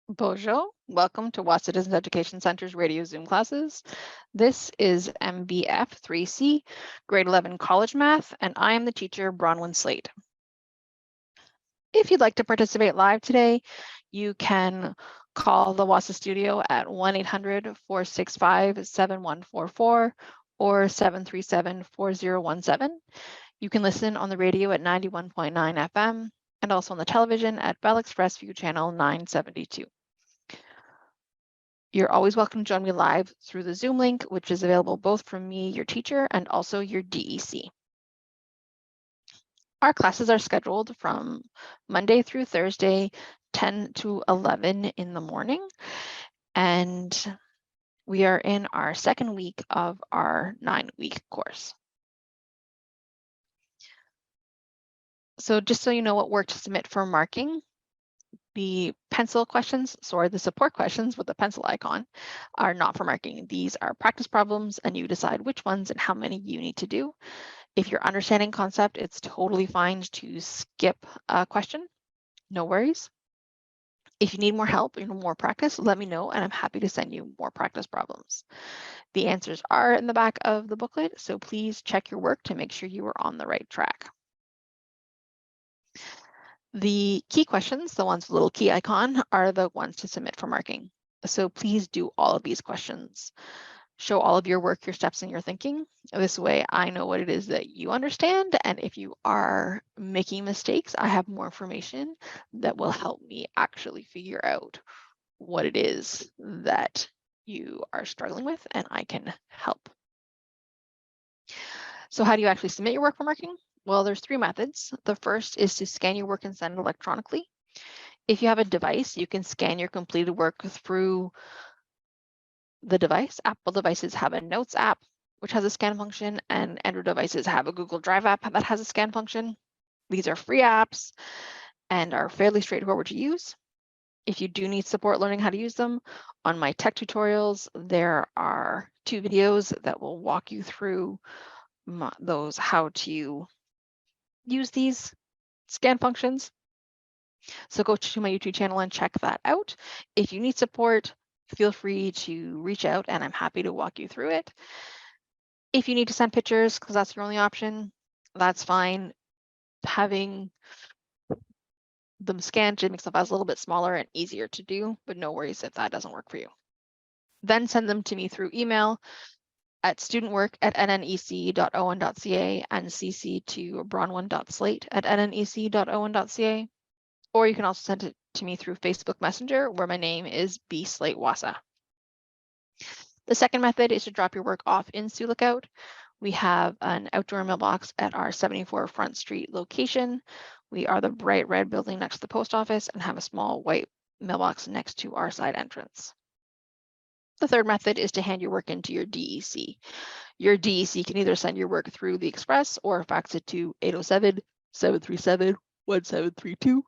Bonjour, welcome to Wahsa Distance Education Center's radio Zoom classes. This is MBF3C, grade 11 college math, and I am the teacher, Bronwyn Slate. If you'd like to participate live today, you can call the Wahsa studio at 1-800-465-7144 or 737-4017. You can listen on the radio at 91.9 FM and also on the television at Bell Express View Channel 972. You're always welcome to join me live through the Zoom link, which is available both from me, your teacher, and also your DEC. Our classes are scheduled from Monday through Thursday, 10 to 11 in the morning. And we are in our second week of our 9-week course. So just so you know what work to submit for marking, the pencil questions, sorry, the support questions with the pencil icon are not for marking. These are practice problems and you decide which ones and how many you need to do. If you're understanding concept, it's totally fine to skip a question, no worries. If you need more help, more practice, let me know and I'm happy to send you more practice problems. The answers are in the back of the booklet, so please check your work to make sure you are on the right track. The key questions, the ones with the little key icon, are the ones to submit for marking. So please do all of these questions. Show all of your work, your steps, and your thinking. This way I know what it is that you understand, and if you are making mistakes, I have more information that will help me actually figure out what it is that you are struggling with, and I can help. So how do you actually submit your work for marking? Well, there's 3 methods. The first is to scan your work and send it electronically. If you have a device, you can scan your completed work through the device. Apple devices have a Notes app, which has a scan function, and Android devices have a Google Drive app that has a scan function. These are free apps and are fairly straightforward to use. If you do need support learning how to use them, on my tech tutorials, there are 2 videos that will walk you through those how to use these scan functions. So go to my YouTube channel and check that out. If you need support, feel free to reach out and I'm happy to walk you through it. If you need to send pictures, because that's your only option, that's fine. Having them scanned makes the files a little bit smaller and easier to do, but no worries if that doesn't work for you. Then send them to me through email at studentwork@nnec.owen.ca and cc to bronwyn.slate@nnec.owen.ca. Or you can also send it to me through Facebook Messenger, where my name is B. Slate Wahsa. The second method is to drop your work off in Sioux Lookout. We have an outdoor mailbox at our 74 Front Street location. We are the bright red building next to the post office and have a small white mailbox next to our side entrance. The third method is to hand your work into your DEC. Your DEC can either send your work through the Express or fax it to 807-737-1732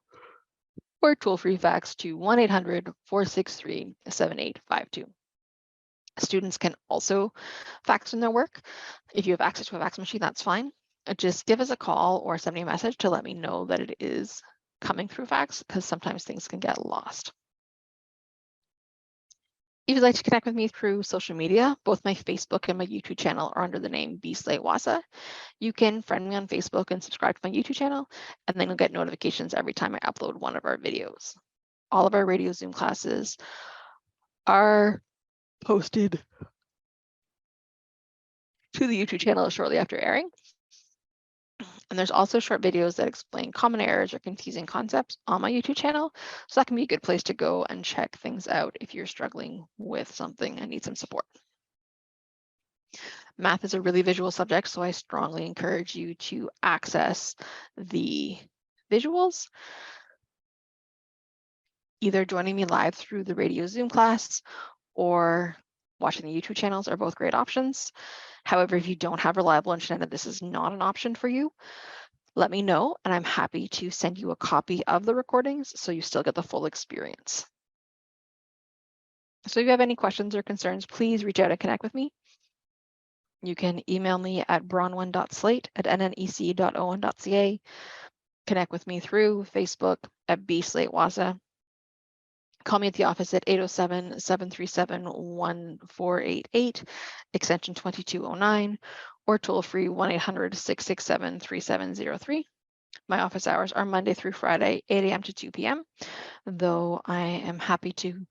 or toll-free fax to 1-800-463-7852. Students can also fax in their work. If you have access to a fax machine, that's fine. Just give us a call or send me a message to let me know that it is coming through fax, because sometimes things can get lost. If you'd like to connect with me through social media, both my Facebook and my YouTube channel are under the name B. Slate Wahsa. You can friend me on Facebook and subscribe to my YouTube channel, and then you'll get notifications every time I upload one of our videos. All of our radio Zoom classes are posted to the YouTube channel shortly after airing. And there's also short videos that explain common errors or confusing concepts on my YouTube channel. So that can be a good place to go and check things out if you're struggling with something and need some support. Math is a really visual subject, so I strongly encourage you to access the visuals. Either joining me live through the radio Zoom class or watching the YouTube channels are both great options. However, if you don't have reliable internet and this is not an option for you, let me know and I'm happy to send you a copy of the recordings so you still get the full experience. So if you have any questions or concerns, please reach out and connect with me. You can email me at bronwyn.slate@nnec.owen.ca. Connect with me through Facebook at B. Slate Wahsa. call me at the office at 807-737-1488, extension 2209, or toll free 1-800-667-3703. My office hours are Monday through Friday, 8 a.m. to 2 p.m., though I am happy to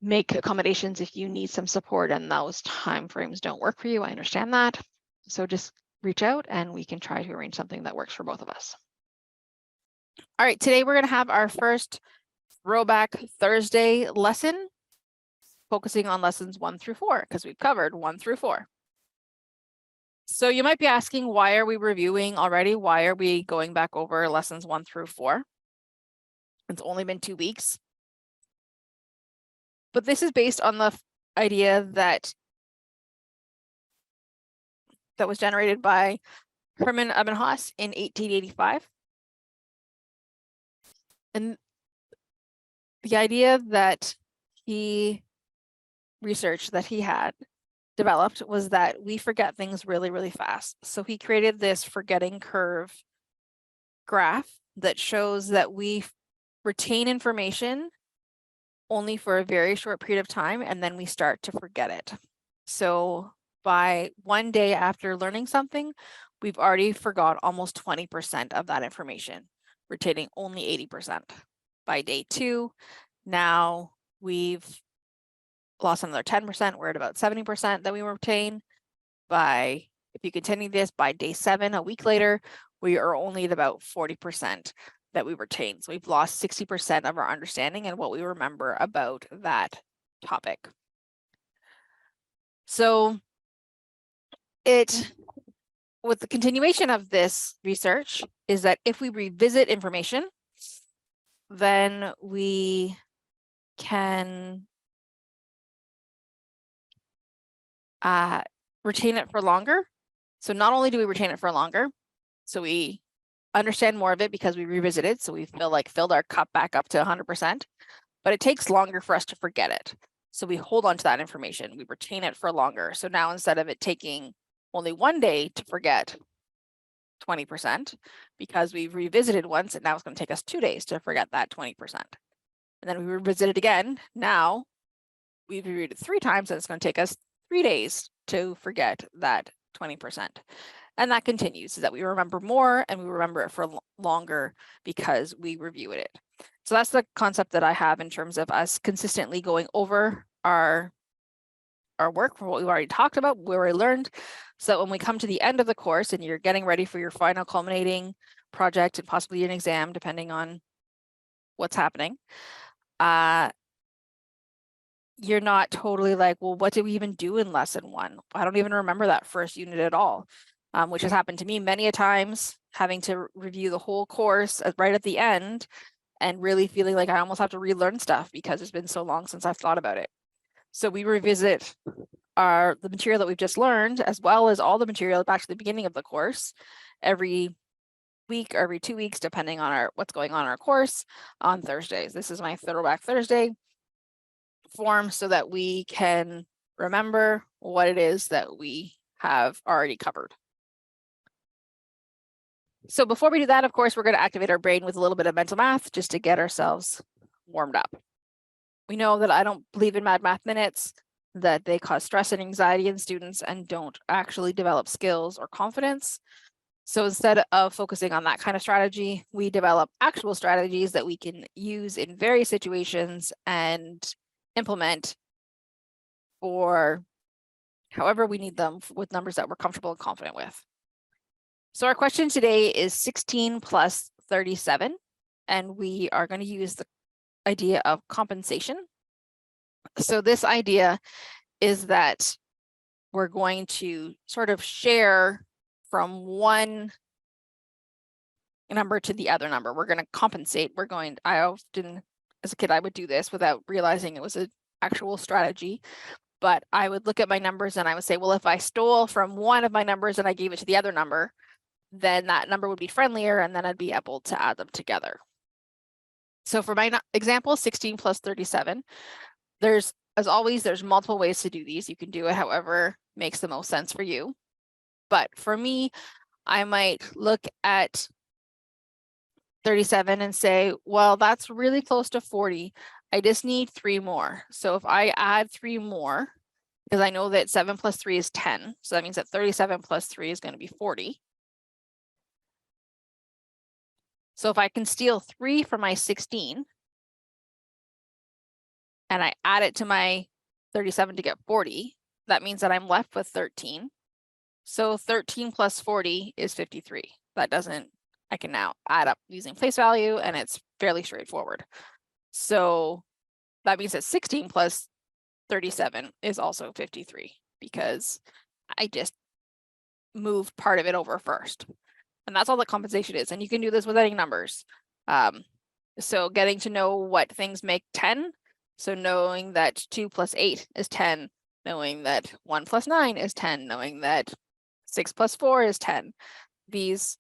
make accommodations if you need some support and those time frames don't work for you. I understand that. So just reach out and we can try to arrange something that works for both of us. All right, today we're going to have our first Throwback Thursday lesson, focusing on lessons 1 through 4, because we've covered 1 through 4. So you might be asking, why are we reviewing already? Why are we going back over lessons 1 through 4? It's only been 2 weeks. But this is based on the idea that was generated by Hermann Ebbinghaus in 1885. And the idea that he researched that he had developed was that we forget things really, really fast. So he created this forgetting curve graph that shows that we retain information only for a very short period of time, and then we start to forget it. So by 1 day after learning something, we've already forgot almost 20% of that information, retaining only 80%. By day 2, now we've lost another 10%. We're at about 70% that we retain. If you continue this, by day 7, a week later, we are only at about 40% that we retain. So we've lost 60% of our understanding and what we remember about that topic. So with the continuation of this research is that if we revisit information, then we can retain it for longer. So not only do we retain it for longer, so we understand more of it because we revisited, so we filled our cup back up to 100%, but it takes longer for us to forget it. So we hold on to that information, we retain it for longer. So now instead of it taking only 1 day to forget 20%, because we've revisited once, and now it's going to take us 2 days to forget that 20%. And then we revisit it again. Now we've reviewed it 3 times, and it's going to take us 3 days to forget that 20%. And that continues, is that we remember more and we remember it for longer because we reviewed it. So that's the concept that I have in terms of us consistently going over our work, for what we've already talked about, where we learned, so that when we come to the end of the course and you're getting ready for your final culminating project and possibly an exam, depending on what's happening, you're not totally like, well, what did we even do in lesson 1? I don't even remember that first unit at all, which has happened to me many a times, having to review the whole course right at the end and really feeling like I almost have to relearn stuff because it's been so long since I've thought about it. So we revisit the material that we've just learned, as well as all the material back to the beginning of the course, every week or every 2 weeks, depending on what's going on in our course, on Thursdays. This is my Throwback Thursday form so that we can remember what it is that we have already covered. So before we do that, of course, we're going to activate our brain with a little bit of mental math just to get ourselves warmed up. We know that I don't believe in Mad Math minutes, that they cause stress and anxiety in students and don't actually develop skills or confidence. So instead of focusing on that kind of strategy, we develop actual strategies that we can use in various situations and implement for however we need them with numbers that we're comfortable and confident with. So our question today is 16 plus 37, and we are going to use the idea of compensation. So this idea is that we're going to sort of share from one number to the other number. We're going to compensate. I often, as a kid, I would do this without realizing it was an actual strategy. But I would look at my numbers and I would say, well, if I stole from one of my numbers and I gave it to the other number, then that number would be friendlier and then I'd be able to add them together. So for my example, 16 plus 37, as always, there's multiple ways to do these. You can do it however makes the most sense for you. But for me, I might look at 37 and say, well, that's really close to 40. I just need 3 more. So if I add 3 more, because I know that 7 plus 3 is 10. So that means that 37 plus 3 is going to be 40. So if I can steal 3 from my 16, and I add it to my 37 to get 40, that means that I'm left with 13. So 13 plus 40 is 53. That doesn't, I can now add up using place value, and it's fairly straightforward. So that means that 16 plus 37 is also 53, because I just moved part of it over first. And that's all that compensation is. And you can do this with any numbers. So getting to know what things make 10. So knowing that 2 plus 8 is 10, knowing that 1 plus 9 is 10, knowing that 6 plus 4 is 10. These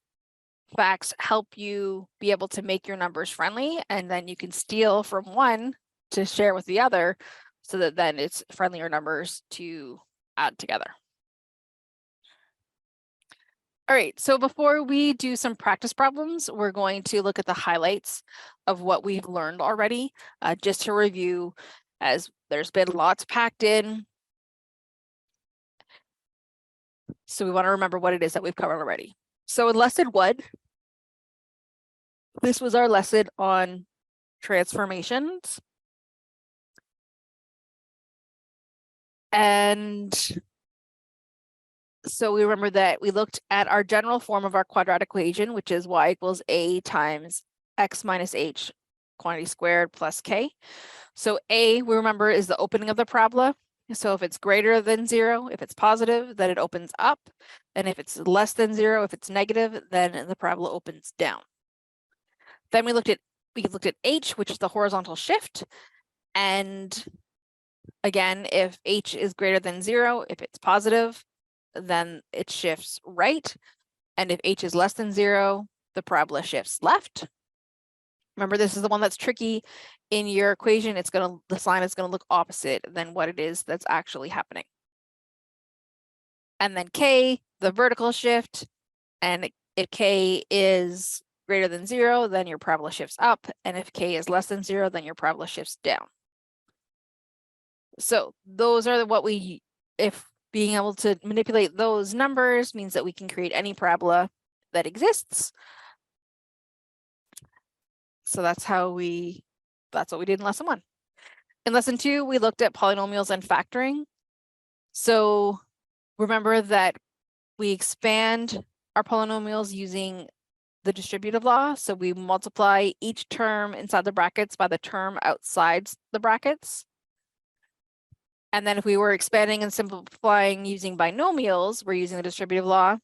facts help you be able to make your numbers friendly, and then you can steal from one to share with the other, so that then it's friendlier numbers to add together. All right, so before we do some practice problems, we're going to look at the highlights of what we've learned already, just to review, as there's been lots packed in. So we want to remember what it is that we've covered already. So in lesson 1, this was our lesson on transformations. And so we remember that we looked at our general form of our quadratic equation, which is y equals a times x minus h quantity squared plus k. So a, we remember, is the opening of the parabola. So if it's greater than 0, if it's positive, then it opens up. And if it's less than 0, if it's negative, then the parabola opens down. Then we looked at h, which is the horizontal shift. And again, if h is greater than 0, if it's positive, then it shifts right. And if h is less than 0, the parabola shifts left. Remember, this is the one that's tricky. In your equation, the sign is gonna look opposite than what it is that's actually happening. And then k, the vertical shift, and if k is greater than 0, then your parabola shifts up, and if k is less than 0, then your parabola shifts down. So those are what if being able to manipulate those numbers means that we can create any parabola that exists. So that's what we did in lesson 1. In lesson 2, we looked at polynomials and factoring. So remember that we expand our polynomials using the distributive law. So we multiply each term inside the brackets by the term outside the brackets. And then if we were expanding and simplifying using binomials, we're using the distributive law.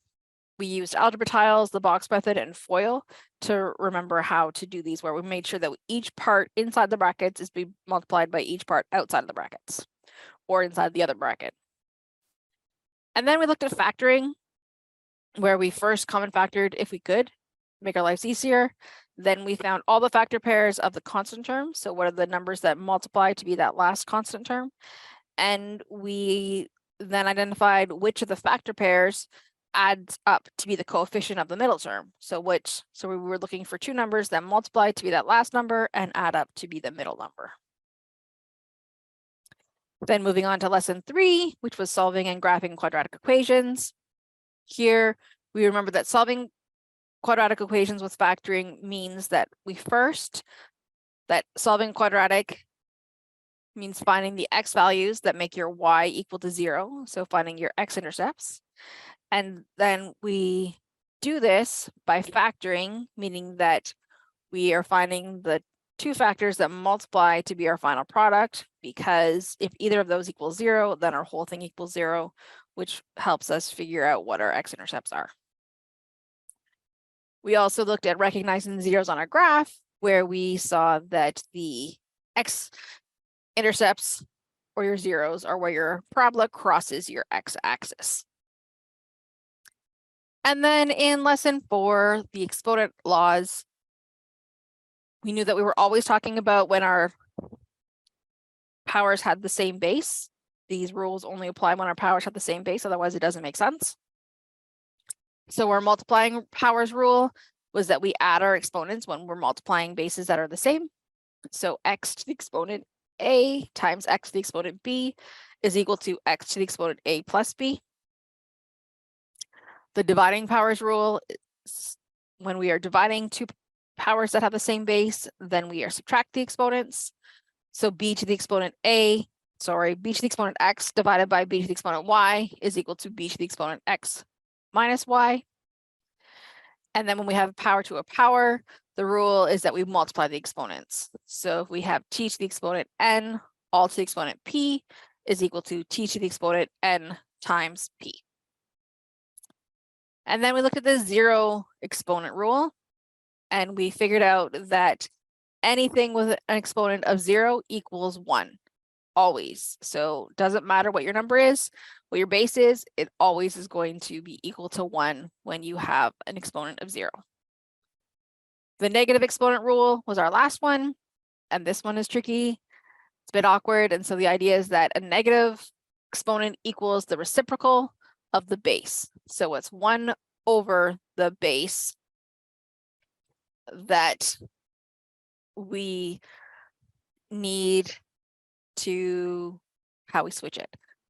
We used Algebra Tiles, the box method, and FOIL to remember how to do these, where we made sure that each part inside the brackets is being multiplied by each part outside of the brackets or inside the other bracket. And then we looked at factoring, where we first common factored if we could, make our lives easier. Then we found all the factor pairs of the constant term. So what are the numbers that multiply to be that last constant term? And we then identified which of the factor pairs adds up to be the coefficient of the middle term. So we were looking for 2 numbers that multiply to be that last number and add up to be the middle number. Then moving on to lesson 3, which was solving and graphing quadratic equations. Here, we remember that solving quadratic equations with factoring means that solving quadratic means finding the x values that make your y equal to 0. So finding your x-intercepts. And then we do this by factoring, meaning that we are finding the 2 factors that multiply to be our final product, because if either of those equals 0, then our whole thing equals 0, which helps us figure out what our x-intercepts are. We also looked at recognizing the zeros on our graph, where we saw that the x-intercepts or your zeros are where your parabola crosses your x-axis. And then in lesson 4, the exponent laws, we knew that we were always talking about when our powers had the same base. These rules only apply when our powers have the same base, otherwise it doesn't make sense. So our multiplying powers rule was that we add our exponents when we're multiplying bases that are the same. So x to the exponent a times x to the exponent b is equal to x to the exponent a plus b. The dividing powers rule is when we are dividing two powers that have the same base, then we are subtract the exponents. So b to the exponent b to the exponent x divided by b to the exponent y is equal to b to the exponent x minus y. And then when we have power to a power, the rule is that we multiply the exponents. So if we have t to the exponent n all to the exponent p is equal to t to the exponent n times p. And then we looked at the zero exponent rule, and we figured out that anything with an exponent of 0 equals 1, always. So doesn't matter what your number is, what your base is, it always is going to be equal to 1 when you have an exponent of 0. The negative exponent rule was our last one, and this one is tricky. It's a bit awkward, and so the idea is that a negative exponent equals the reciprocal of the base. So it's 1 over the base that we need to how we switch it.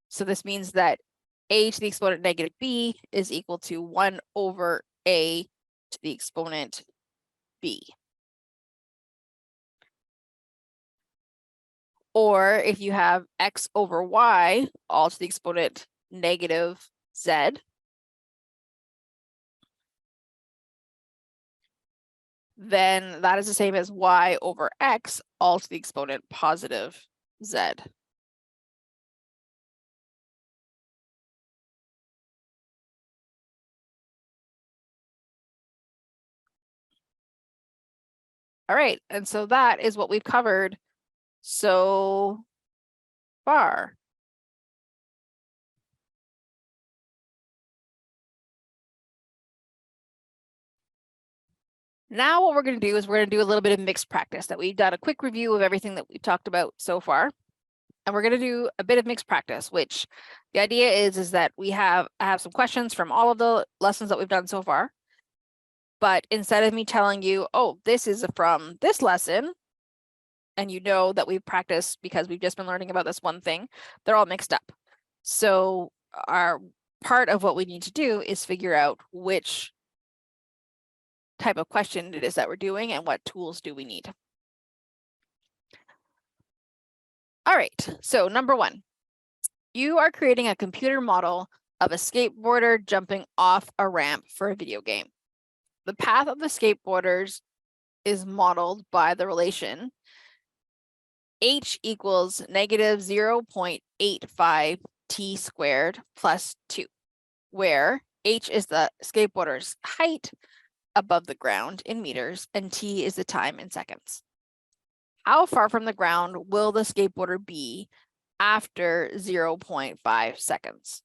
So this means that a to the exponent negative b is equal to 1 over a to the exponent b. Or if you have x over y all to the exponent negative z, then that is the same as y over x all to the exponent positive z. All right, and so that is what we've covered so far. Now what we're going to do is we're going to do a little bit of mixed practice. That we've done a quick review of everything that we've talked about so far. And we're going to do a bit of mixed practice, which the idea is that I have some questions from all of the lessons that we've done so far. But instead of me telling you, oh, this is from this lesson, and you know that we've practiced because we've just been learning about this one thing, they're all mixed up. So our part of what we need to do is figure out which type of question it is that we're doing and what tools do we need. All right, so number 1, you are creating a computer model of a skateboarder jumping off a ramp for a video game. The path of the skateboarders is modeled by the relation h equals negative 0.85 t squared plus 2, where h is the skateboarder's height above the ground in meters and t is the time in seconds. How far from the ground will the skateboarder be after 0.5 seconds?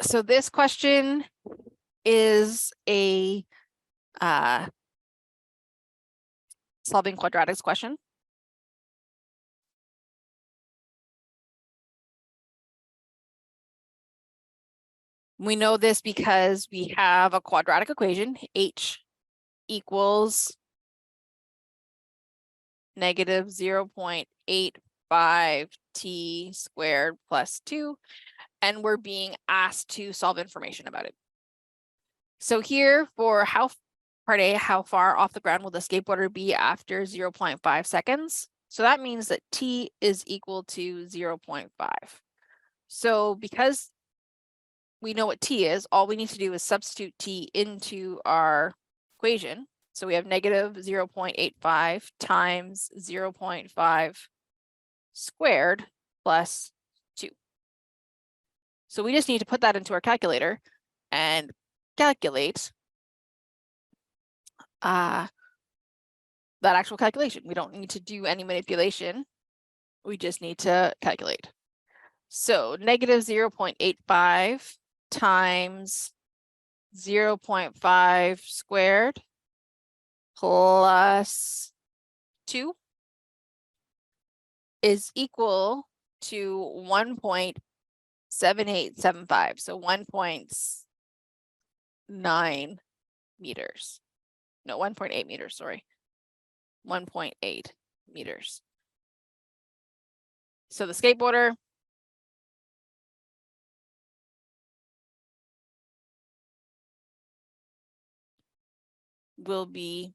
So this question is a solving quadratics question. We know this because we have a quadratic equation, h equals negative 0.85 t squared plus 2, and we're being asked to solve information about it. So here for part A, how far off the ground will the skateboarder be after 0.5 seconds? So that means that t is equal to 0.5. So because we know what t is, all we need to do is substitute t into our equation. So we have negative 0.85 times 0.5 squared plus 2. So we just need to put that into our calculator and calculate that actual calculation. We don't need to do any manipulation. We just need to calculate. So negative 0.85 times 0.5 squared plus 2 is equal to 1.6 1.7875, so 1.9 meters. No, 1.8 meters, sorry. 1.8 meters. So the skateboarder will be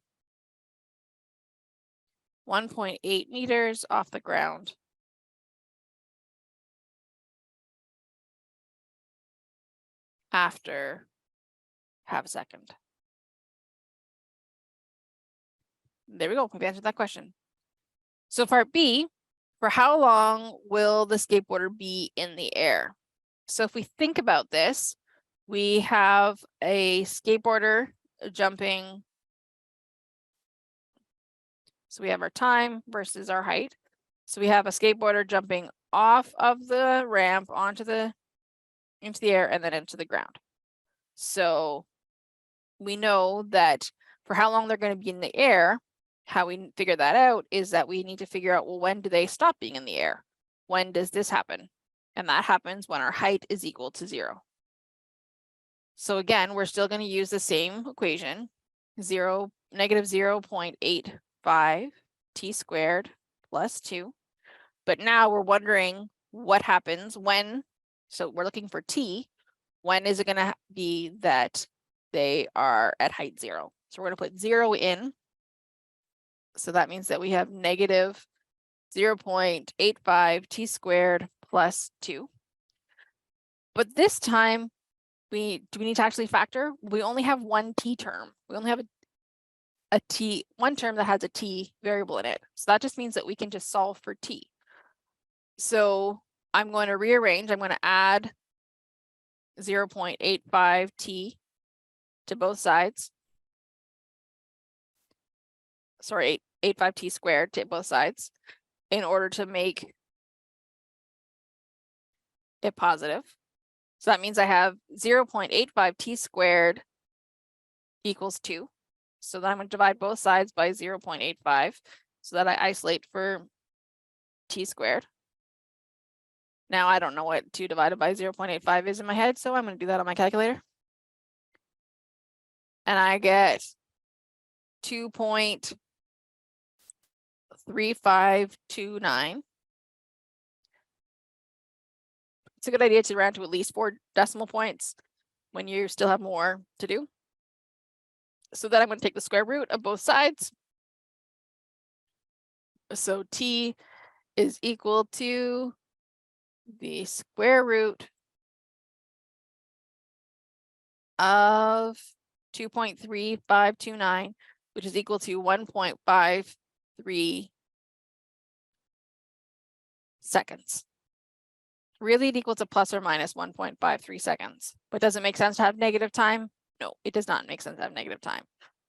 1.8 meters off the ground after half a second. There we go. We've answered that question. So part B, for how long will the skateboarder be in the air? So if we think about this, we have a skateboarder jumping. So we have our time versus our height. So we have a skateboarder jumping off of the ramp into the air and then into the ground. So we know that for how long they're going to be in the air, how we figure that out is that we need to figure out, well, when do they stop being in the air? When does this happen? And that happens when our height is equal to 0. So again, we're still going to use the same equation, negative 0.85 t squared plus 2. But now we're wondering what happens when, so we're looking for t, when is it going to be that they are at height 0? So we're going to put 0 in. So that means that we have negative 0.85 t squared plus 2. But this time, do we need to actually factor? We only have one t term. We only have one term that has a t variable in it. So that just means that we can just solve for t. So I'm going to rearrange. I'm going to add 0.85 t to both sides. Sorry, 85 t squared to both sides in order to make it positive. So that means I have 0.85 t squared equals 2. So then I'm going to divide both sides by 0.85 so that I isolate for t squared. Now I don't know what 2 divided by 0.85 is in my head, so I'm going to do that on my calculator. And I get 2.3529. It's a good idea to round to at least 4 decimal points when you still have more to do. So then I'm going to take the square root of both sides. So t is equal to the square root of 2.3529, which is equal to 1.53 seconds. Really, it equals to plus or minus 1.53 seconds. But does it make sense to have negative time? No, it does not make sense to have negative time.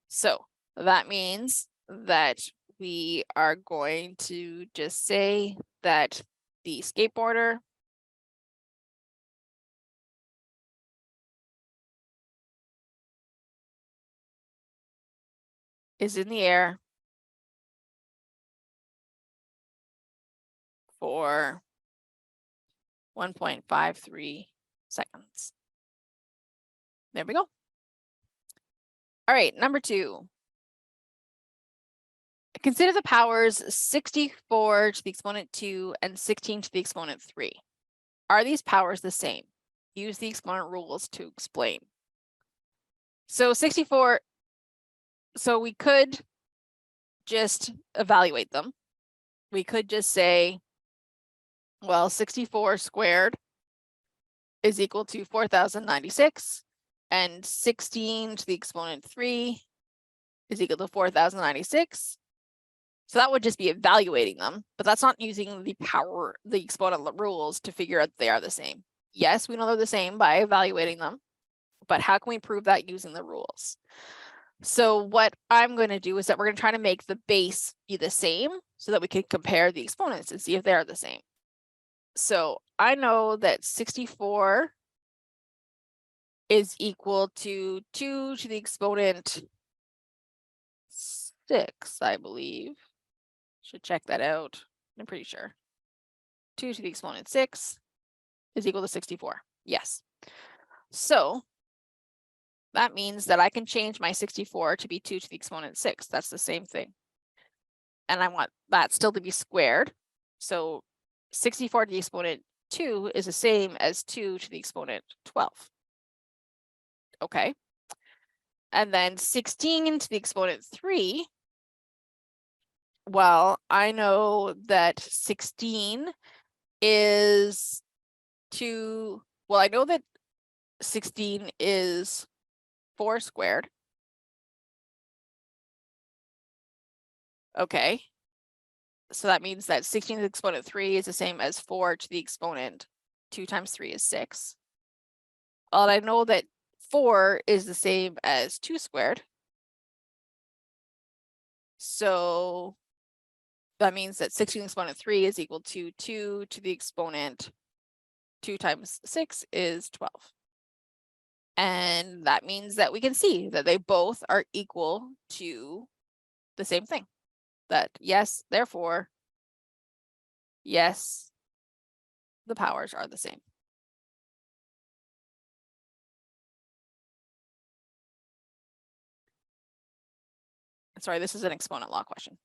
So that means that we are going to just say that the skateboarder is in the air for 1.53 seconds. There we go. All right, number 2. Consider the powers 64 to the exponent 2 and 16 to the exponent 3. Are these powers the same? Use the exponent rules to explain. So 64, so we could just evaluate them. We could just say, well, 64 squared is equal to 4,096, and 16 to the exponent 3 is equal to 4,096. So that would just be evaluating them, but that's not using the exponent rules to figure out they are the same. Yes, we know they're the same by evaluating them, but how can we prove that using the rules? So what I'm going to do is that we're going to try to make the base be the same so that we can compare the exponents and see if they're the same. So I know that 64 is equal to 2 to the exponent 6, I believe. Should check that out. I'm pretty sure. 2 to the exponent 6 is equal to 64. Yes. So that means that I can change my 64 to be 2 to the exponent 6. That's the same thing. And I want that still to be squared. So 64 to the exponent 2 is the same as 2 to the exponent 12. Okay. And then 16 to the exponent 3. Well, I know that 16 is 2. Well, I know that 16 is 4 squared. Okay. So that means that 16 to the exponent 3 is the same as 4 to the exponent 2 times 3 is 6. Well, I know that 4 is the same as 2 squared. So that means that 16 to the exponent 3 is equal to 2 to the exponent 2 times 6 is 12. And that means that we can see that they both are equal to the same thing. That yes, therefore, yes, the powers are the same. Sorry, this is an exponent law question.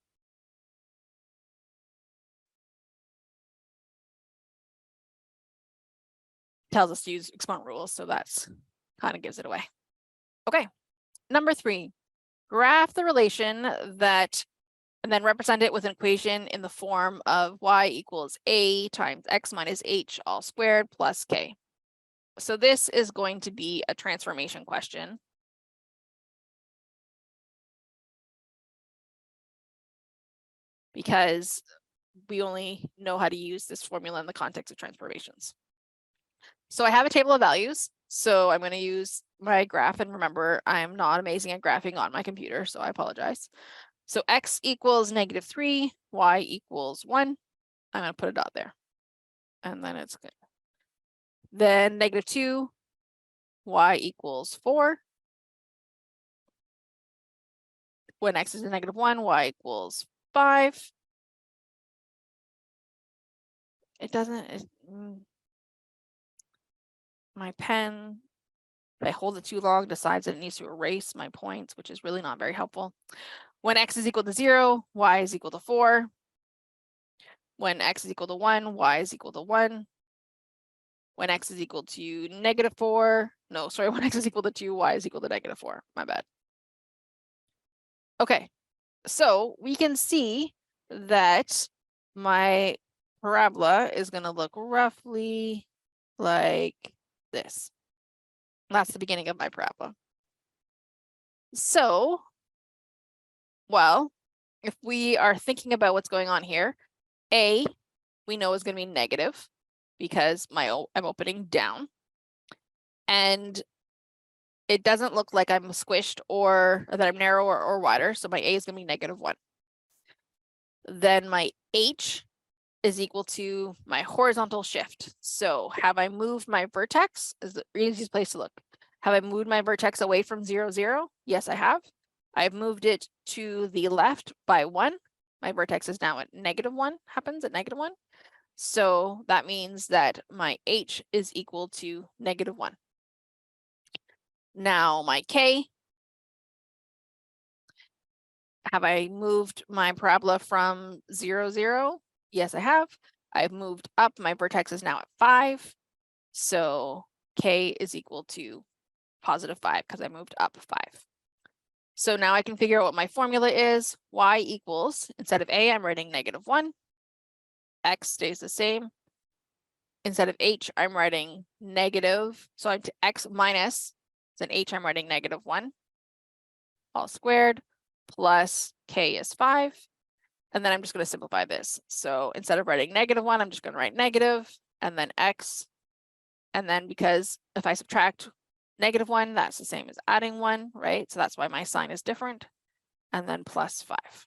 Tells us to use exponent rules, so that's kind of gives it away. Okay, number 3, graph the relation that, and then represent it with an equation in the form of y equals a times x minus h all squared plus k. So this is going to be a transformation question. Because we only know how to use this formula in the context of transformations. So I have a table of values. So I'm going to use my graph, and remember, I'm not amazing at graphing on my computer, so I apologize. So x equals -3, y equals 1. I'm going to put a dot there. And then it's good. Then -2, y equals 4. When x is -1, y equals 5. It doesn't, my pen, if I hold it too long, decides that it needs to erase my points, which is really not very helpful. When x is equal to 0, y is equal to 4. When x is equal to 1, y is equal to 1. When x is equal to -4, no, sorry, when x is equal to 2, y is equal to -4. My bad. Okay, so we can see that my parabola is going to look roughly like this. That's the beginning of my parabola. So, well, if we are thinking about what's going on here, A, we know is going to be negative because I'm opening down. And it doesn't look like I'm squished or that I'm narrower or wider. So my A is going to be -1. Then my H is equal to my horizontal shift. So have I moved my vertex? Is the easiest place to look. Have I moved my vertex away from 0, 0? Yes, I have. I've moved it to the left by 1. My vertex is now at -1, happens at -1. So that means that my H is equal to -1. Now my K, have I moved my parabola from 0, 0? Yes, I have. I've moved up, my vertex is now at 5. So K is equal to +5 because I moved up 5. So now I can figure out what my formula is. Y equals, instead of A, I'm writing -1. X stays the same. Instead of H, I'm writing negative. So I'm to X minus, so in H, I'm writing -1 all squared plus K is 5. And then I'm just going to simplify this. So instead of writing -1, I'm just going to write negative and then X. And then because if I subtract -1, that's the same as adding 1, right? So that's why my sign is different. And then +5.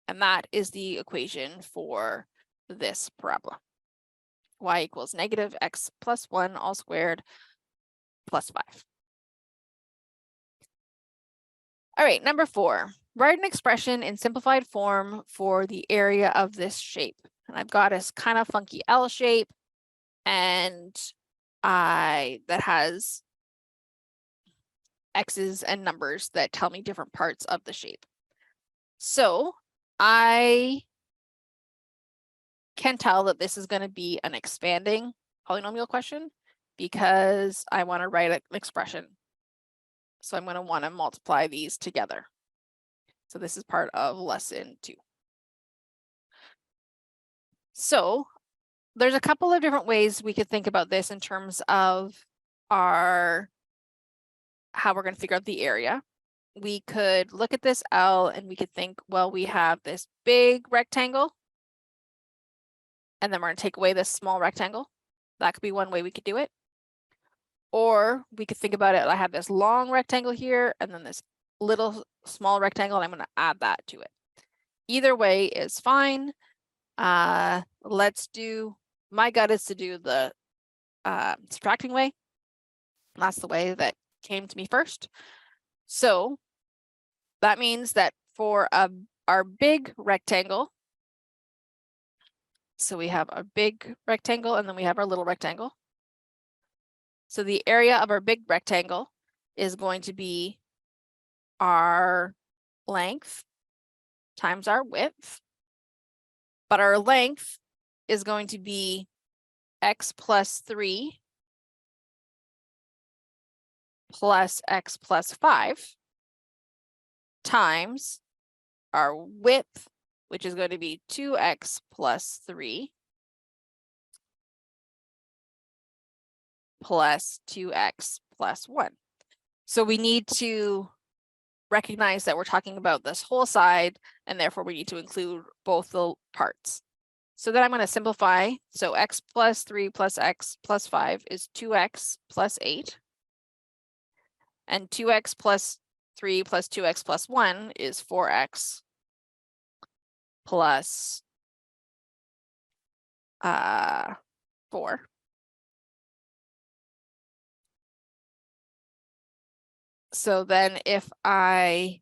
And that is the equation for this parabola. Y equals -x plus 1 all squared plus 5. All right, number 4. Write an expression in simplified form for the area of this shape. And I've got a kind of funky L shape. and that has X's and numbers that tell me different parts of the shape. So I can tell that this is going to be an expanding polynomial question because I want to write an expression. So I'm going to want to multiply these together. So this is part of lesson 2. So there's a couple of different ways we could think about this in terms of how we're going to figure out the area. We could look at this L and we could think, well, we have this big rectangle, and then we're going to take away this small rectangle. That could be one way we could do it. Or we could think about it, I have this long rectangle here, and then this little small rectangle, and I'm going to add that to it. Either way is fine. Let's do, my gut is to do the subtracting way. That's the way that came to me first. So that means that for our big rectangle, so we have a big rectangle and then we have our little rectangle. So the area of our big rectangle is going to be our length times our width, but our length is going to be x plus 3 plus x plus 5 times our width, which is going to be 2x plus 3 plus 2x plus 1. So we need to recognize that we're talking about this whole side, and therefore we need to include both the parts. So then I'm going to simplify. So x plus 3 plus x plus 5 is 2x plus 8. And 2x plus 3 plus 2x plus 1 is 4x plus 4. So then if I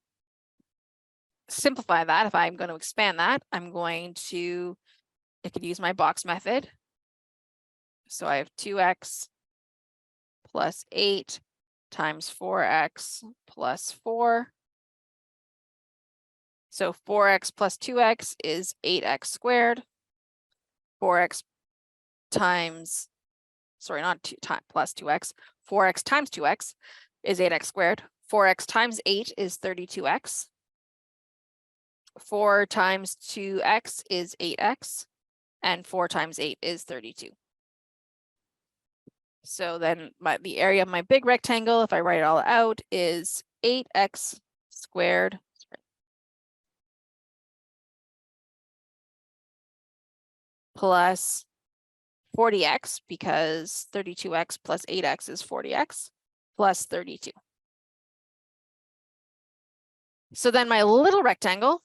simplify that, if I'm going to expand that, I could use my box method. So I have 2x plus 8 times 4x plus 4. So 4x plus 2x is 8x squared. 4x times, sorry, not 2 times plus 2x. 4x times 2x is 8x squared. 4x times 8 is 32x. 4 times 2x is 8x. And 4 times 8 is 32. So then the area of my big rectangle, if I write it all out, is 8x squared plus 40x, because 32x plus 8x is 40x, plus 32. So then my little rectangle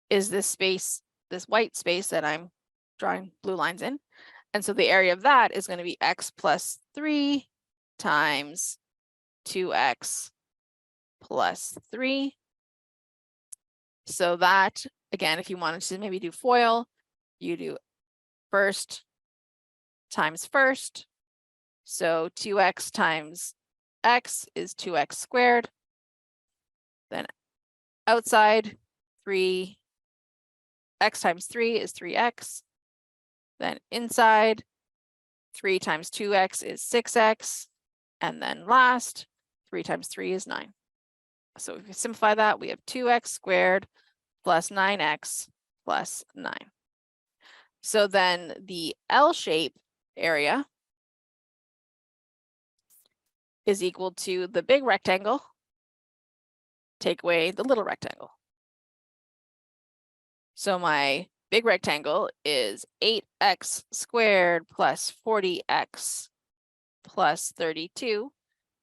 is this space, this white space that I'm drawing blue lines in. And so the area of that is going to be x plus 3 times 2x plus 3. So that, again, if you wanted to maybe do FOIL, you do first times first. So 2x times x is 2x squared. Then outside 3, x times 3 is 3x. Then inside 3 times 2x is 6x. And then last 3 times 3 is 9. So if we simplify that, we have 2x squared plus 9x plus 9. So then the L shape area is equal to the big rectangle, take away the little rectangle. So my big rectangle is 8x squared plus 40x plus 32,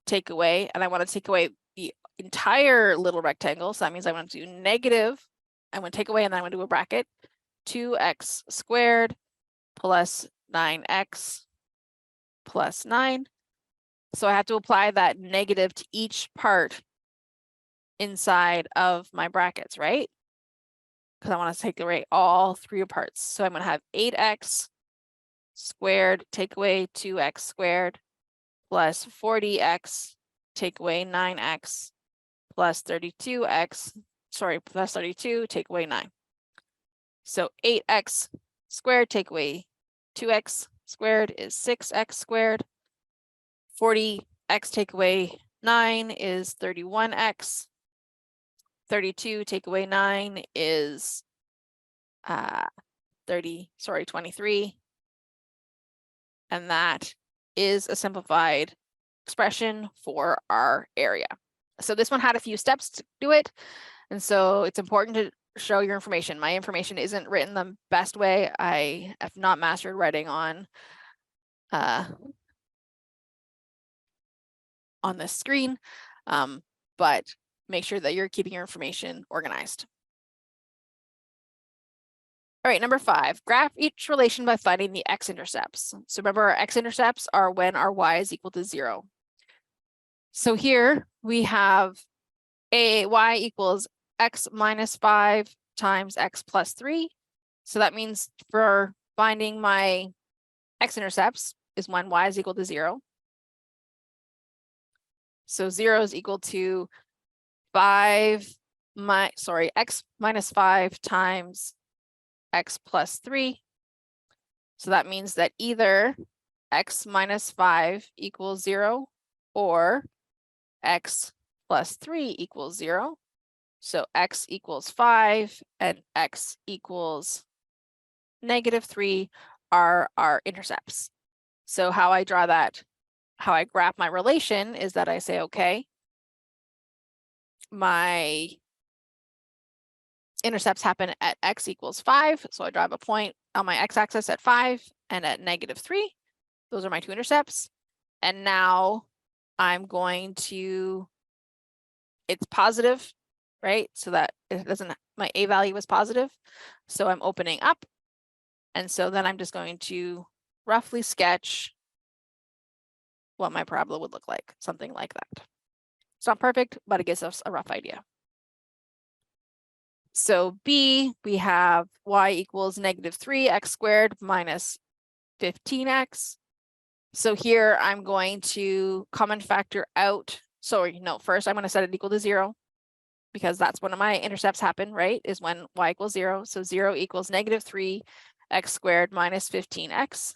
take away, and I want to take away the entire little rectangle. So that means I want to do negative, I'm going to take away and then I'm going to do a bracket, 2x squared plus 9x plus 9. So I have to apply that negative to each part inside of my brackets, right? because I want to take away all three parts. So I'm going to have 8x squared take away 2x squared plus 40x take away 9x plus 32x, sorry, plus 32 take away 9. So 8x squared take away 2x squared is 6x squared. 40x take away 9 is 31x. 32 take away 9 is 23. And that is a simplified expression for our area. So this one had a few steps to do it. And so it's important to show your information. My information isn't written the best way. I have not mastered writing on this screen, but make sure that you're keeping your information organized. All right, number 5, graph each relation by finding the x-intercepts. So remember, our x-intercepts are when our y is equal to 0. So here we have y equals x minus 5 times x plus 3. So that means for finding my x-intercepts is when y is equal to 0. So 0 is equal to x minus 5 times x plus 3. So that means that either x minus 5 equals 0 or x plus 3 equals 0. So x equals 5 and x equals -3 are our intercepts. So how I draw that, how I graph my relation is that I say, okay, my intercepts happen at x equals 5. So I drive a point on my x-axis at 5 and at -3. Those are my two intercepts. And now I'm going to, it's positive, right? So that it doesn't, my a value is positive. So I'm opening up. And so then I'm just going to roughly sketch what my parabola would look like, something like that. It's not perfect, but it gives us a rough idea. So B, we have y equals -3x squared minus 15x. So here I'm going to common factor out. Sorry, no, first I'm going to set it equal to 0 because that's when my intercepts happen, right? Is when y equals 0. So 0 equals -3x squared minus 15x.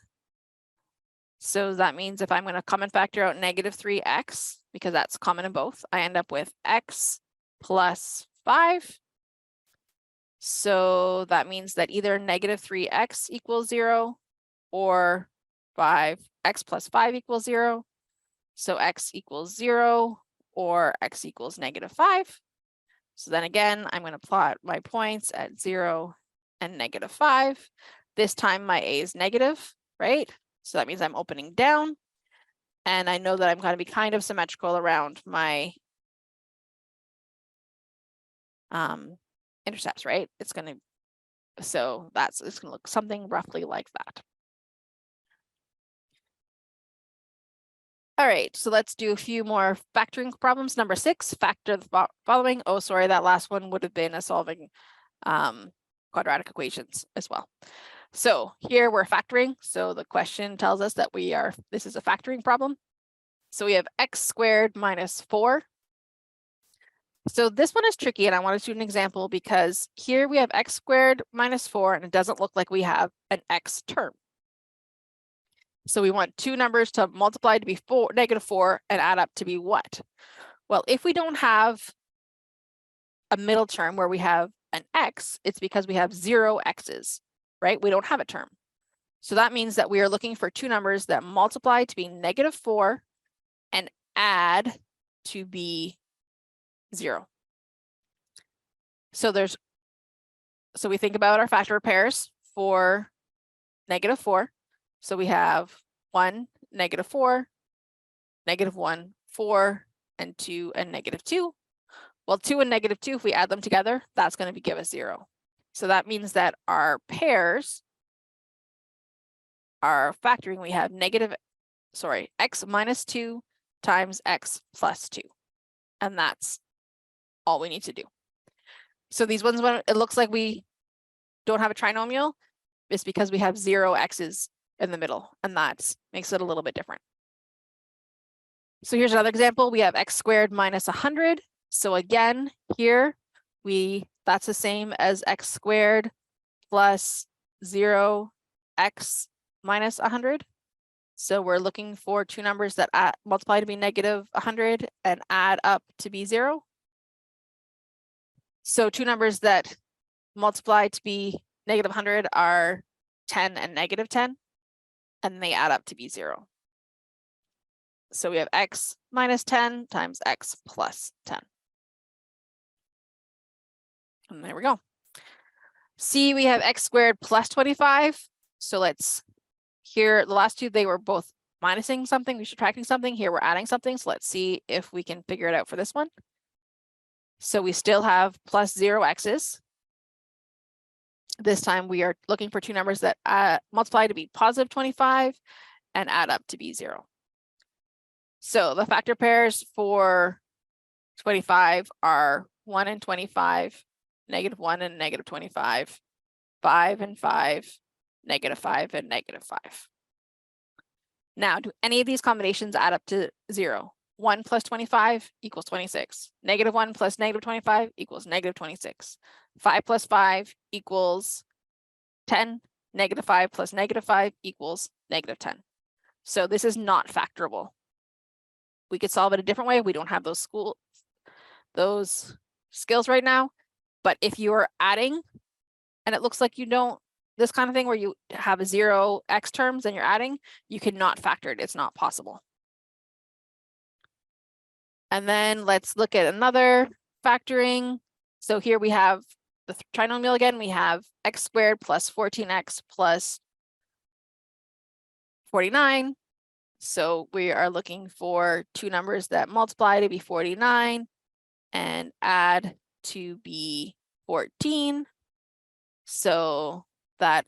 So that means if I'm going to common factor out -3x, because that's common in both, I end up with x plus 5. So that means that either -3x equals 0 or 5x plus 5 equals 0. So x equals 0 or x equals -5. So then again, I'm going to plot my points at 0 and -5. This time my a is negative, right? So that means I'm opening down. And I know that I'm going to be kind of symmetrical around my intercepts, right? It's going to, so it's going to look something roughly like that. All right, so let's do a few more factoring problems. Number 6, factor the following. Oh, sorry, that last one would have been a solving quadratic equations as well. So here we're factoring. So the question tells us that this is a factoring problem. So we have x squared minus 4. So this one is tricky, and I want to do an example because here we have x squared minus 4, and it doesn't look like we have an x term. So we want two numbers to multiply to be -4 and add up to be what? Well, if we don't have a middle term where we have an x, it's because we have 0 x's, right? We don't have a term. So that means that we are looking for two numbers that multiply to be -4 and add to be 0. So we think about our factor pairs for -4. So we have 1, -4, -1, 4, and 2, and -2. Well, 2 and -2, if we add them together, that's going to give us 0. So that means that our pairs, our factoring, we have x minus 2 times x plus 2. And that's all we need to do. So these ones, it looks like we don't have a trinomial, it's because we have 0 x's in the middle, and that makes it a little bit different. So here's another example. We have x squared minus 100. So again, here that's the same as x squared plus 0x minus 100. So we're looking for two numbers that multiply to be negative 100 and add up to be 0. So two numbers that multiply to be negative 100 are 10 and negative 10, and they add up to be 0. So we have x minus 10 times x plus 10. And there we go. C, we have x squared plus 25. So here, the last two, they were both minusing something, we're subtracting something. Here we're adding something. So let's see if we can figure it out for this one. So we still have plus 0 x's. This time we are looking for two numbers that multiply to be positive 25 and add up to be 0. So the factor pairs for 25 are 1 and 25, negative 1 and negative 25, 5 and 5, negative 5 and negative 5. Now, do any of these combinations add up to 0? 1 plus 25 equals 26. Negative 1 plus negative 25 equals negative 26. 5 plus 5 equals 10. Negative 5 plus negative 5 equals negative 10. So this is not factorable. We could solve it a different way. We don't have those skills right now. But if you are adding, and it looks like you don't, this kind of thing where you have a 0 x terms and you're adding, you cannot factor it. It's not possible. And then let's look at another factoring. So here we have the trinomial again. We have x squared plus 14x plus 49. So we are looking for two numbers that multiply to be 49 and add to be 14. So that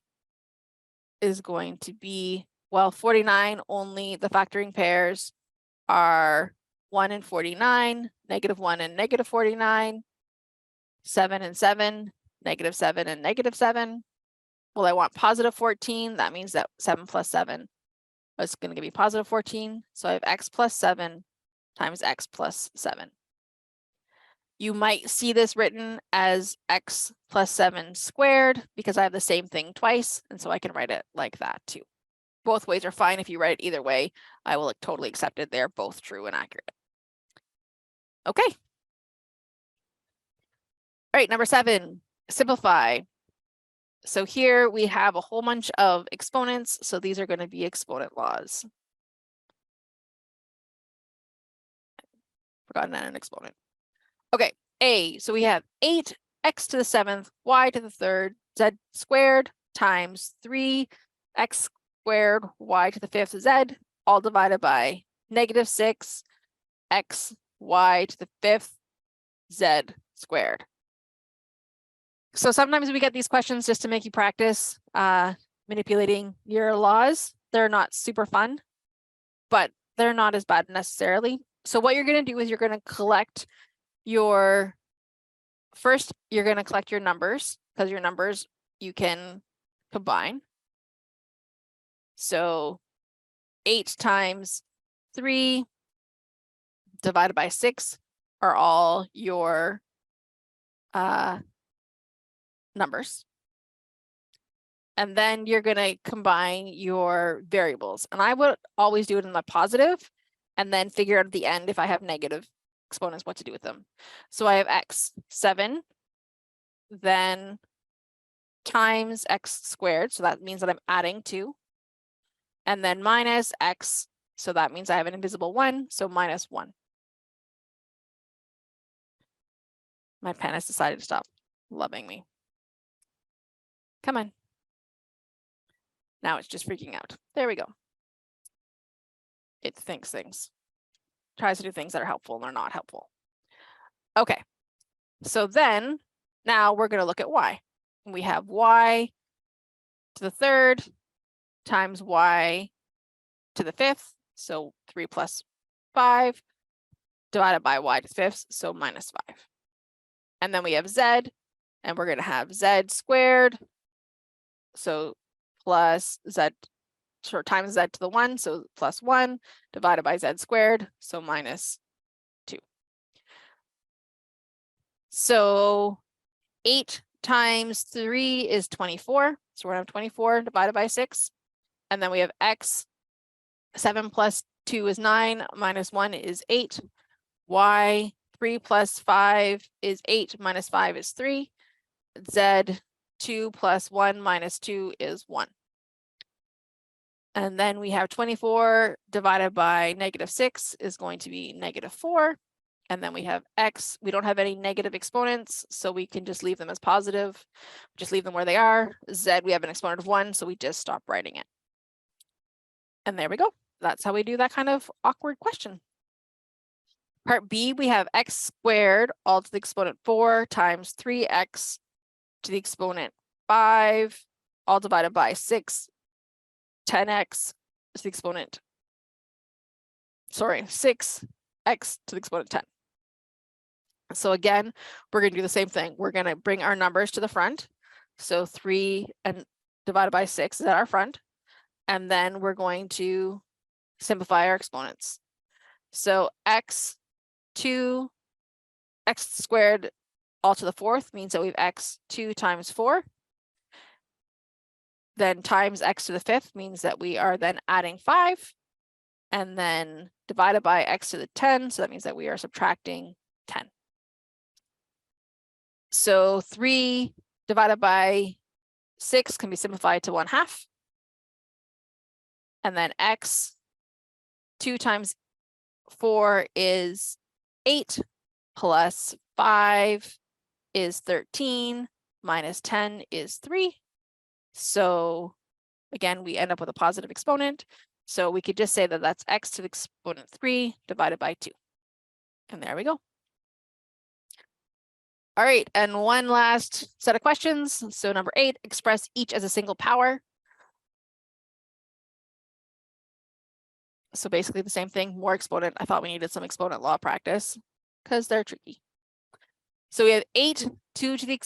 is going to be, well, 49, only the factoring pairs are 1 and 49, negative 1 and negative 49, 7 and 7, negative 7 and negative 7. Well, I want positive 14. That means that 7 plus 7 is going to give me positive 14. So I have x plus 7 times x plus 7. You might see this written as x plus 7 squared because I have the same thing twice. And so I can write it like that too. Both ways are fine. If you write it either way, I will totally accept it. They're both true and accurate. Okay. All right, number 7, simplify. So here we have a whole bunch of exponents. So these are going to be exponent laws. Forgotten an exponent. Okay, A, so we have 8 x to the 7th, y to the 3rd, z squared times 3 x squared, y to the 5th, z, all divided by negative 6 x, y to the 5th, z squared. So sometimes we get these questions just to make you practice manipulating your laws. They're not super fun, but they're not as bad necessarily. So what you're going to do is you're going to collect you're going to collect your numbers, because your numbers you can combine. So 8 times 3 divided by 6 are all your numbers. And then you're going to combine your variables. And I would always do it in the positive and then figure out at the end if I have negative exponents what to do with them. So I have x 7, then times x squared. So that means that I'm adding 2. And then minus x. So that means I have an invisible 1. So minus 1. My pen has decided to stop loving me. Come on. Now it's just freaking out. There we go. It thinks things. Tries to do things that are helpful and they're not helpful. Okay. So then now we're going to look at y. We have y to the 3rd times y to the 5th. So 3 plus 5 divided by y to the 5th. So minus 5. And then we have z, and we're going to have z squared So plus z, or times z to the 1, so plus 1 divided by z squared, so minus 2. So 8 times 3 is 24. So we're going to have 24 divided by 6. And then we have x. 7 plus 2 is 9, minus 1 is 8. Y, 3 plus 5 is 8, minus 5 is 3. Z, 2 plus 1 minus 2 is 1. And then we have 24 divided by -6 is going to be -4. And then we have x. We don't have any negative exponents, so we can just leave them as positive. Just leave them where they are. Z, we have an exponent of 1, so we just stop writing it. And there we go. That's how we do that kind of awkward question. Part B, we have x squared all to the exponent 4 times 3x to the exponent 5, all divided by 6, 10x to the exponent, 6x to the exponent 10. So again, we're going to do the same thing. We're going to bring our numbers to the front. So 3 and divided by 6 is at our front. And then we're going to simplify our exponents. So x squared all to the 4th means that we have x 2 times 4. Then times x to the 5th means that we are then adding 5. And then divided by x to the 10. So that means that we are subtracting 10. So 3 divided by 6 can be simplified to 1/2. And then x 2 times 4 is 8, plus 5 is 13, minus 10 is 3. So again, we end up with a positive exponent. So we could just say that that's x to the exponent 3 divided by 2. And there we go. All right, and one last set of questions. So number 8, express each as a single power. So basically the same thing, more exponent. I thought we needed some exponent law practice because they're tricky. So we have 8 to the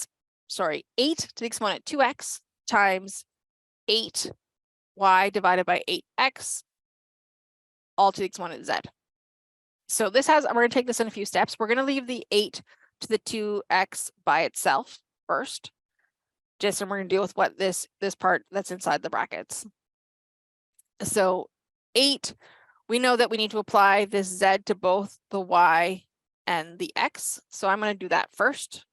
exponent 2x times 8y divided by 8x all to the exponent z. So this has, we're going to take this in a few steps. We're going to leave the 8 to the 2x by itself first. And we're going to deal with what this part that's inside the brackets. So 8, we know that we need to apply this z to both the y and the x. So I'm going to do that first.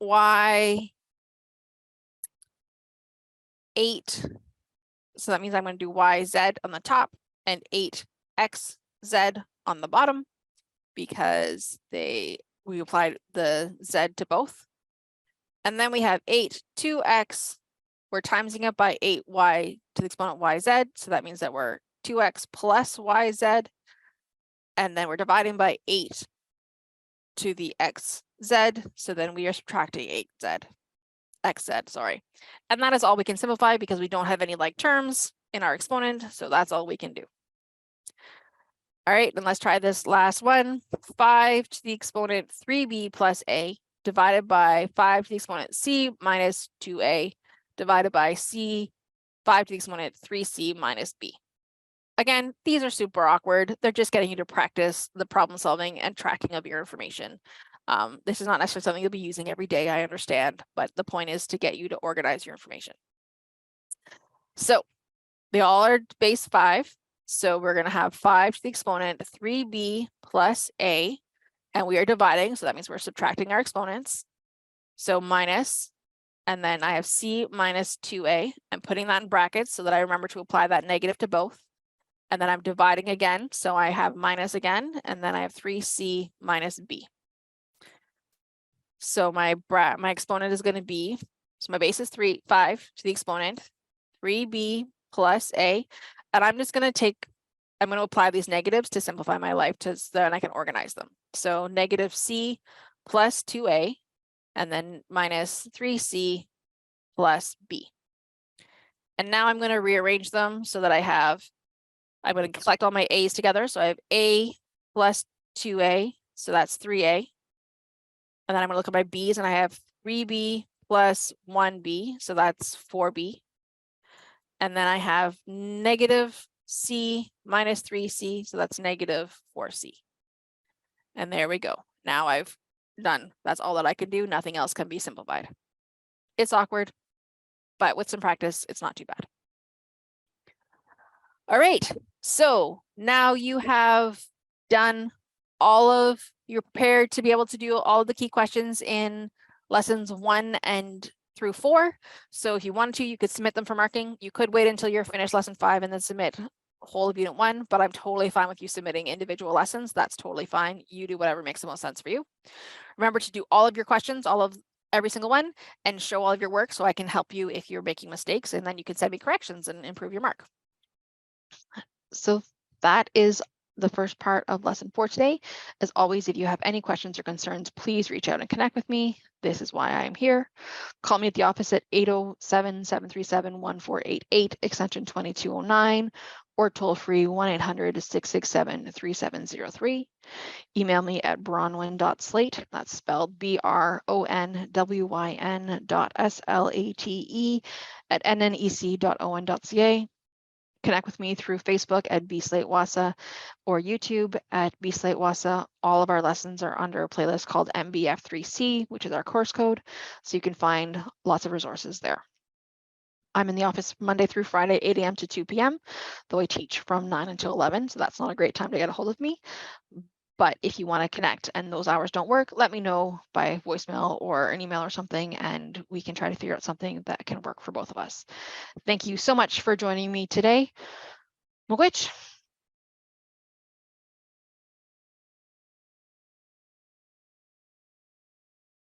Y 8. So that means I'm going to do yz on the top and 8xz on the bottom because we applied the z to both. And then we have 8 2x. We're timesing it by 8y to the exponent yz. So that means that we're 2x plus yz. And then we're dividing by 8 to the xz. So then we are subtracting 8xz, sorry. And that is all we can simplify because we don't have any like terms in our exponent. So that's all we can do. All right, then let's try this last one. 5 to the exponent 3b plus a divided by 5 to the exponent c minus 2a divided by c 5 to the exponent 3c minus b. Again, these are super awkward. They're just getting you to practice the problem solving and tracking of your information. This is not necessarily something you'll be using every day, I understand, but the point is to get you to organize your information. So they all are base 5. So we're going to have 5 to the exponent 3b plus a, and we are dividing. So that means we're subtracting our exponents. So minus, and then I have c minus 2a. I'm putting that in brackets so that I remember to apply that negative to both. And then I'm dividing again. So I have minus again, and then I have 3c minus b. So my exponent is going to be, so my base is 5 to the exponent 3b plus a. And I'm just going to I'm going to apply these negatives to simplify my life so then I can organize them. So negative c plus 2a, and then minus 3c plus b. And now I'm going to rearrange them so that I'm going to collect all my a's together. So I have a plus 2a, so that's 3a. And then I'm going to look at my b's, and I have 3b plus 1b, so that's 4b. And then I have negative c minus 3c, so that's negative 4c. And there we go. Now I've done. That's all that I can do. Nothing else can be simplified. It's awkward, but with some practice, it's not too bad. All right, so now you have done all of, you're prepared to be able to do all of the key questions in lessons 1 and through 4. So if you wanted to, you could submit them for marking. You could wait until you're finished lesson 5 and then submit whole of unit 1, but I'm totally fine with you submitting individual lessons. That's totally fine. You do whatever makes the most sense for you. Remember to do all of your questions, every single one, and show all of your work so I can help you if you're making mistakes, and then you can send me corrections and improve your mark. So that is the first part of lesson 4 today. As always, if you have any questions or concerns, please reach out and connect with me. This is why I am here. Call me at the office at 807-737-1488, extension 2209, or toll free 1-800-667-3703. Email me at bronwyn.slate, that's spelled BRONWYN.SLATE@nnec.on.ca. Connect with me through Facebook at bslate Wahsa or YouTube at bslate Wahsa. All of our lessons are under a playlist called MBF3C, which is our course code, so you can find lots of resources there. I'm in the office Monday through Friday, 8 a.m. to 2 p.m., though I teach from 9 until 11, so that's not a great time to get a hold of me. But if you want to connect and those hours don't work, let me know by voicemail or an email or something, and we can try to figure out something that can work for both of us. Thank you so much for joining me today. Mogwitch.